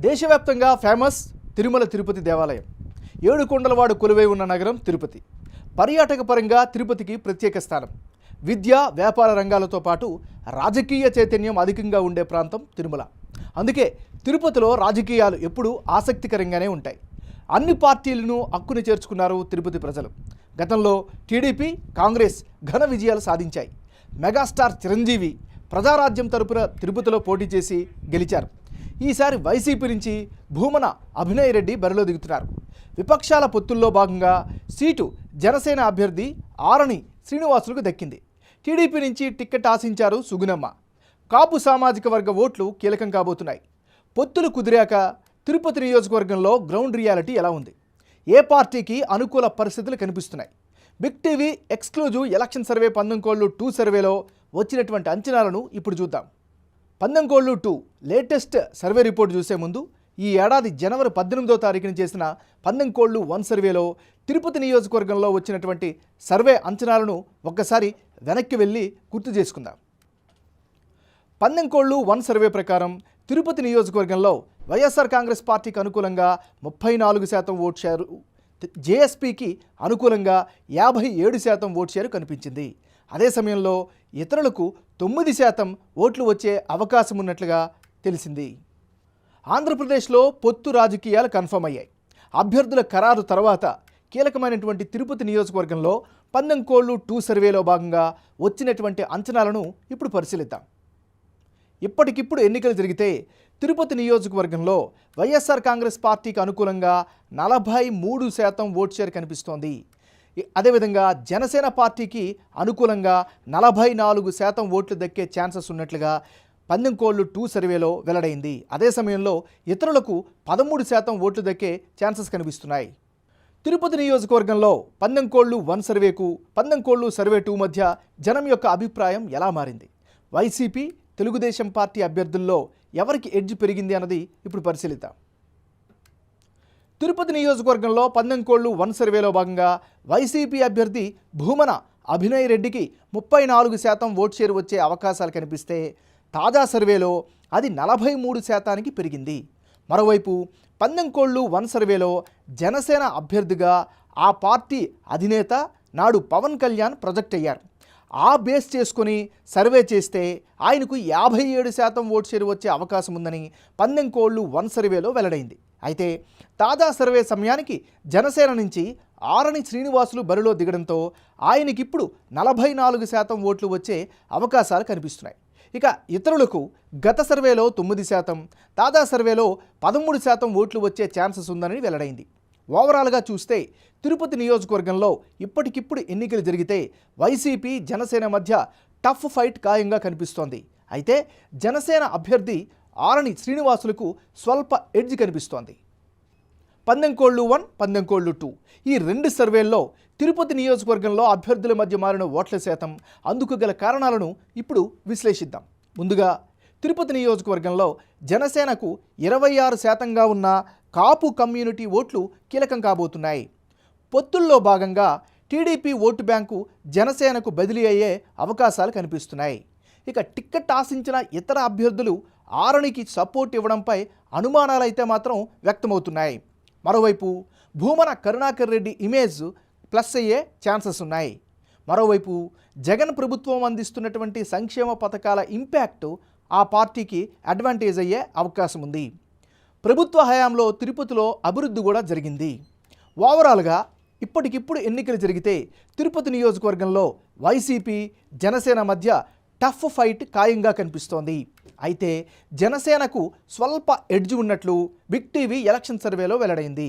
దేశవ్యాప్తంగా ఫేమస్ తిరుమల తిరుపతి దేవాలయం. ఏడుకొండలవాడు కొలువై ఉన్న నగరం తిరుపతి. పర్యాటక పరంగా తిరుపతికి ప్రత్యేక స్థానం. విద్య, వ్యాపార రంగాలతో పాటు రాజకీయ చైతన్యం అధికంగా ఉండే ప్రాంతం తిరుమల. అందుకే తిరుపతిలో రాజకీయాలు ఎప్పుడూ ఆసక్తికరంగానే ఉంటాయి. అన్ని పార్టీలను హక్కుని చేర్చుకున్నారు తిరుపతి ప్రజలు. గతంలో టీడీపీ, కాంగ్రెస్ ఘన విజయాలు సాధించాయి. మెగాస్టార్ చిరంజీవి ప్రజారాజ్యం తరపున తిరుపతిలో పోటీ చేసి గెలిచారు. ఈసారి వైసీపీ నుంచి భూమన అభినయ్ రెడ్డి బరిలో దిగుతున్నారు. విపక్షాల పొత్తుల్లో భాగంగా సీటు జనసేన అభ్యర్థి ఆరణి శ్రీనివాసులకు దక్కింది. టీడీపీ నుంచి టిక్కెట్ ఆశించారు సుగుణమ్మ. కాపు సామాజిక వర్గ ఓట్లు కీలకం కాబోతున్నాయి. పొత్తులు కుదిరాక తిరుపతి నియోజకవర్గంలో గ్రౌండ్ రియాలిటీ ఎలా ఉంది? ఏ పార్టీకి అనుకూల పరిస్థితులు కనిపిస్తున్నాయి? Big TV exclusive election survey పందెంకోళ్ళు 2 సర్వేలో వచ్చినటువంటి అంచనాలను ఇప్పుడు చూద్దాం. పందెంకోళ్ళు 2 లేటెస్ట్ సర్వే రిపోర్ట్ చూసే ముందు ఈ ఏడాది జనవరి 18వ తారీఖున చేసిన పందెంకోళ్ళు 1 సర్వేలో తిరుపతి నియోజకవర్గంలో వచ్చినటువంటి సర్వే అంచనాలను ఒక్కసారి వెనక్కి వెళ్ళి గుర్తు చేసుకుందాం. పందెంకోళ్ళు 1 సర్వే ప్రకారం తిరుపతి నియోజకవర్గంలో వైఎస్ఆర్ కాంగ్రెస్ పార్టీకి అనుకూలంగా 34% ఓట్ షేరు, జేఎస్పీకి అనుకూలంగా 57% ఓట్ షేరు కనిపించింది. అదే సమయంలో ఇతరులకు 9% ఓట్లు వచ్చే అవకాశం ఉన్నట్లుగా తెలిసింది. ఆంధ్రప్రదేశ్లో పొత్తు రాజకీయాలు కన్ఫర్మ్ అయ్యాయి. అభ్యర్థుల ఖరారు తర్వాత కీలకమైనటువంటి తిరుపతి నియోజకవర్గంలో పందెంకోళ్ళు 2 సర్వేలో భాగంగా వచ్చినటువంటి అంచనాలను ఇప్పుడు పరిశీలిద్దాం. ఇప్పటికిప్పుడు ఎన్నికలు జరిగితే తిరుపతి నియోజకవర్గంలో వైఎస్ఆర్ కాంగ్రెస్ పార్టీకి అనుకూలంగా 43% ఓట్ షేర్ కనిపిస్తోంది. అదేవిధంగా జనసేన పార్టీకి అనుకూలంగా 44% ఓట్లు దక్కే ఛాన్సెస్ ఉన్నట్లుగా పందెంకోళ్ళు 2 సర్వేలో వెల్లడైంది. అదే సమయంలో ఇతరులకు 13% ఓట్లు దక్కే ఛాన్సెస్ కనిపిస్తున్నాయి. తిరుపతి నియోజకవర్గంలో పందెంకోళ్ళు 1 సర్వేకు పందెంకోళ్ళు సర్వే 2 మధ్య జనం యొక్క అభిప్రాయం ఎలా మారింది? వైసీపీ, తెలుగుదేశం పార్టీ అభ్యర్థుల్లో ఎవరికి ఎడ్జ్ పెరిగింది అన్నది ఇప్పుడు పరిశీలిద్దాం. తిరుపతి నియోజకవర్గంలో పందెంకోళ్ళు 1 సర్వేలో భాగంగా వైసీపీ అభ్యర్థి భూమన అభినయ్ రెడ్డికి 34% ఓట్ షేర్ వచ్చే అవకాశాలు కనిపిస్తే తాజా సర్వేలో అది 43%కి పెరిగింది. మరోవైపు పందెంకోళ్ళు 1 సర్వేలో జనసేన అభ్యర్థిగా ఆ పార్టీ అధినేత నాడు పవన్ కళ్యాణ్ ప్రొజెక్ట్ అయ్యారు. ఆ బేస్ చేసుకొని సర్వే చేస్తే ఆయనకు 57% ఓట్ షేర్ వచ్చే అవకాశం ఉందని పందెంకోళ్ళు 1 సర్వేలో వెల్లడైంది. అయితే తాజా సర్వే సమయానికి జనసేన నుంచి ఆరణి శ్రీనివాసులు బరిలో దిగడంతో ఆయనకిప్పుడు 44% ఓట్లు వచ్చే అవకాశాలు కనిపిస్తున్నాయి. ఇక ఇతరులకు గత సర్వేలో 9%, తాజా సర్వేలో 13% ఓట్లు వచ్చే ఛాన్సెస్ ఉందని వెల్లడైంది. ఓవరాల్గా చూస్తే తిరుపతి నియోజకవర్గంలో ఇప్పటికిప్పుడు ఎన్నికలు జరిగితే వైసీపీ, జనసేన మధ్య టఫ్ ఫైట్ ఖాయంగా కనిపిస్తోంది. అయితే జనసేన అభ్యర్థి ఆరణి శ్రీనివాసులకు స్వల్ప ఎడ్జ్ కనిపిస్తోంది. పందెంకోళ్ళు 1, పందెంకోళ్ళు 2 ఈ 2 సర్వేల్లో తిరుపతి నియోజకవర్గంలో అభ్యర్థుల మధ్య మారిన ఓట్ల శాతం, అందుకు గల కారణాలను ఇప్పుడు విశ్లేషిద్దాం. ముందుగా తిరుపతి నియోజకవర్గంలో జనసేనకు 26%గా ఉన్న కాపు కమ్యూనిటీ ఓట్లు కీలకం కాబోతున్నాయి. పొత్తుల్లో భాగంగా టీడీపీ ఓటు బ్యాంకు జనసేనకు బదిలీ అయ్యే అవకాశాలు కనిపిస్తున్నాయి. ఇక టిక్కెట్ ఆశించిన ఇతర అభ్యర్థులు ఆరణికి సపోర్ట్ ఇవ్వడంపై అనుమానాలైతే మాత్రం వ్యక్తమవుతున్నాయి. మరోవైపు భూమన కరుణాకర్ రెడ్డి ఇమేజ్ ప్లస్ అయ్యే ఛాన్సెస్ ఉన్నాయి. మరోవైపు జగన్ ప్రభుత్వం అందిస్తున్నటువంటి సంక్షేమ పథకాల ఇంపాక్ట్ ఆ పార్టీకి అడ్వాంటేజ్ అయ్యే అవకాశం ఉంది. ప్రభుత్వ హయాంలో తిరుపతిలో అభివృద్ధి కూడా జరిగింది. ఓవరాల్గా ఇప్పటికిప్పుడు ఎన్నికలు జరిగితే తిరుపతి నియోజకవర్గంలో వైసీపీ, జనసేన మధ్య టఫ్ ఫైట్ ఖాయంగా కనిపిస్తోంది. అయితే జనసేనకు స్వల్ప ఎడ్జ్ ఉన్నట్లు బిగ్ టీవీ ఎలక్షన్ సర్వేలో వెల్లడైంది.